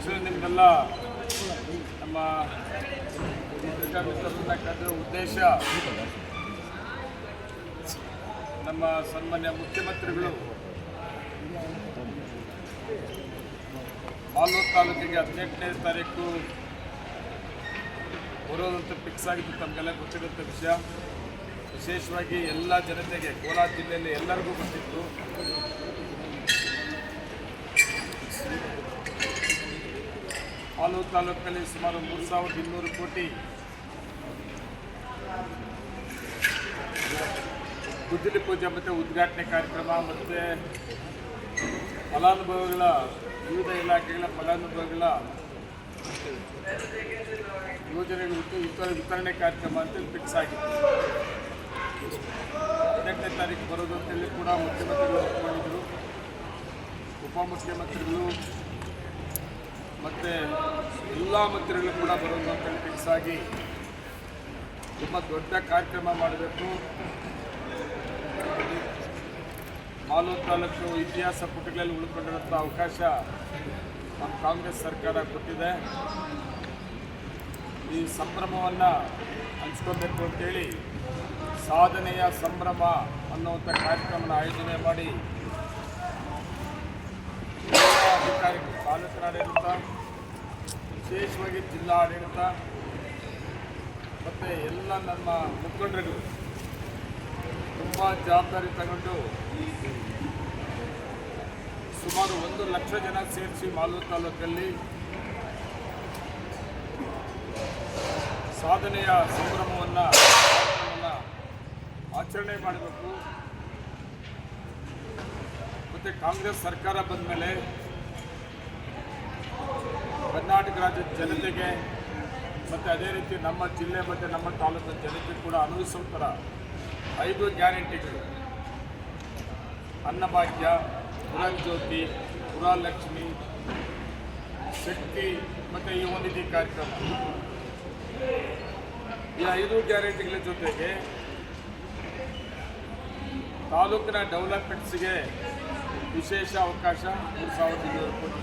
ಅಧ್ಯಕ್ಷರು ನಿಮಗೆಲ್ಲ ನಮ್ಮ ಉದ್ದೇಶ ನಮ್ಮ ಸನ್ಮಾನ್ಯ ಮುಖ್ಯಮಂತ್ರಿಗಳು ಮಾಲೂರು ತಾಲೂಕಿಗೆ 18ನೇ ತಾರೀಕು ಬರೋದಂತ ಫಿಕ್ಸ್ ಆಗಿದ್ದು ತಮಗೆಲ್ಲ ಗೊತ್ತಿರುವಂಥ ವಿಷಯ. ವಿಶೇಷವಾಗಿ ಎಲ್ಲ ಜನತೆಗೆ ಕೋಲಾರ ಜಿಲ್ಲೆಯಲ್ಲಿ ಎಲ್ಲರಿಗೂ ಗೊತ್ತಿತ್ತು. ಮಾಲೂರು ತಾಲೂಕಿನಲ್ಲಿ ಸುಮಾರು 3200 ಕೋಟಿ ಗುದ್ದಲಿ ಪೂಜೆ ಮತ್ತು ಉದ್ಘಾಟನೆ ಕಾರ್ಯಕ್ರಮ ಮತ್ತು ಫಲಾನುಭವಿಗಳ ವಿವಿಧ ಇಲಾಖೆಗಳ ಫಲಾನುಭವಿಗಳ ಯೋಜನೆಗಳು ವಿತರಣೆ ಕಾರ್ಯಕ್ರಮ ಅಂತೇಳಿ ಫಿಕ್ಸ್ ಆಗಿತ್ತು. 18ನೇ ತಾರೀಕು ಬರೋದು ಅಂತೇಳಿ ಕೂಡ ಮುಖ್ಯಮಂತ್ರಿಗಳು ಒಪ್ಪಿಕೊಂಡಿದ್ದರು. ಉಪಮುಖ್ಯಮಂತ್ರಿಗಳು ಮತ್ತು ಎಲ್ಲ ಮಂತ್ರಿಗಳು ಕೂಡ ಬರೋದು ಅಂತೇಳಿ ಫಿಕ್ಸ್ ಆಗಿ ತುಂಬ ದೊಡ್ಡ ಕಾರ್ಯಕ್ರಮ ಮಾಡಬೇಕು. ಮಾಲೂರು ತಾಲೂಕು ಇತಿಹಾಸ ಪುಟಗಳಲ್ಲಿ ಉಳ್ಕೊಂಡಿರುವಂಥ ಅವಕಾಶ ನಮ್ಮ ಕಾಂಗ್ರೆಸ್ ಸರ್ಕಾರ ಕೊಟ್ಟಿದೆ. ಈ ಸಂಭ್ರಮವನ್ನು ಹಂಚ್ಕೋಬೇಕು ಅಂತೇಳಿ ಸಾಧನೆಯ ಸಂಭ್ರಮ ಅನ್ನುವಂಥ ಕಾರ್ಯಕ್ರಮನ ಆಯೋಜನೆ ಮಾಡಿ ಎಲ್ಲ ಅಧಿಕಾರಿಗಳು, ತಾಲೂಕಿನ ಆಡಳಿತ, ವಿಶೇಷವಾಗಿ ಜಿಲ್ಲಾ ಆಡಳಿತ ಮತ್ತು ಎಲ್ಲ ನಮ್ಮ ಮುಖಂಡರುಗಳು ತುಂಬ ಜವಾಬ್ದಾರಿ ತಗೊಂಡು ಸುಮಾರು 1 ಲಕ್ಷ ಜನ ಸೇರಿಸಿ ಮಾಲೂರು ತಾಲೂಕಲ್ಲಿ ಸಾಧನೆಯ ಸಂಭ್ರಮವನ್ನು ಆಚರಣೆ ಮಾಡಬೇಕು. ಮತ್ತು ಕಾಂಗ್ರೆಸ್ ಸರ್ಕಾರ ಬಂದ ಮೇಲೆ ಕರ್ನಾಟಕ ರಾಜ್ಯದ ಜನತೆಗೆ ಮತ್ತು ಅದೇ ರೀತಿ ನಮ್ಮ ಜಿಲ್ಲೆ ಮತ್ತು ನಮ್ಮ ತಾಲೂಕಿನ ಜನತೆ ಕೂಡ ಅನುಭವಿಸೋ ಥರ 5 ಗ್ಯಾರಂಟಿಗಳು: ಅನ್ನಭಾಗ್ಯ, ಗೃಹಜ್ಯೋತಿ, ಗೃಹಲಕ್ಷ್ಮಿ, ಶಕ್ತಿ ಮತ್ತು ಯುವ ನಿಧಿ ಕಾರ್ಯಕ್ರಮ. ಈ 5 ಗ್ಯಾರಂಟಿಗಳ ಜೊತೆಗೆ ತಾಲೂಕಿನ ಡೆವಲಪ್ಮೆಂಟ್ಸ್ಗೆ ವಿಶೇಷ ಅವಕಾಶ 3200 ಕೋಟಿ.